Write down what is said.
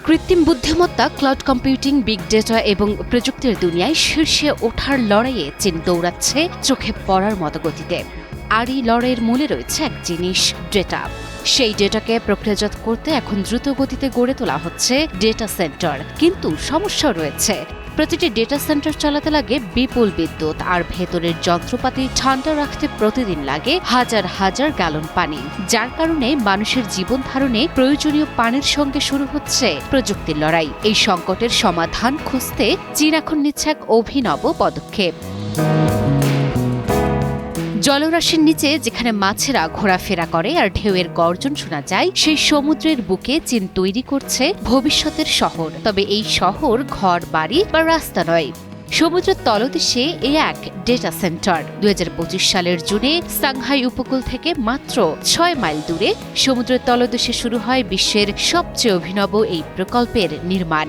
কৃত্রিম বুদ্ধিমত্তা, cloud computing, big data এবং প্রযুক্তির দুনিয়ায় শীর্ষে ওঠার লড়াইয়ে চীন দৌড়াচ্ছে চোখে পড়ার মতো গতিতে। আর এই লড়াইয়ের মূলে রয়েছে এক জিনিস, ডেটা। সেই ডেটাকে প্রক্রিয়াজাত করতে এখন দ্রুত গতিতে গড়ে তোলা হচ্ছে ডেটা সেন্টার। কিন্তু সমস্যা রয়েছে, প্রতিটি ডেটা সেন্টার চালাতে লাগে বিপুল বিদ্যুৎ, আর ভেতরের যন্ত্রপাতি ঠান্ডা রাখতে প্রতিদিন লাগে হাজার হাজার গ্যালন পানি, যার কারণে মানুষের জীবন ধারণে প্রয়োজনীয় পানির সঙ্গে শুরু হচ্ছে প্রযুক্তির লড়াই। এই সংকটের সমাধান খুঁজতে চীন এখন নিচ্ছে এক অভিনব পদক্ষেপ। জলরাশির নিচে যেখানে মাছেরা ঘোরাফেরা করে আর ঢেউয়ের গর্জন শোনা যায়, সেই সমুদ্রের বুকে চীন তৈরি করছে ভবিষ্যতের শহর। তবে এই শহর ঘর, বাড়ি বা রাস্তা নয়, সমুদ্রের তলদেশে এক ডেটা সেন্টার। 2025 সালের জুনে সাংহাই উপকূল থেকে মাত্র 6 মাইল দূরে সমুদ্রের তলদেশে শুরু হয় বিশ্বের সবচেয়ে অভিনব এই প্রকল্পের নির্মাণ।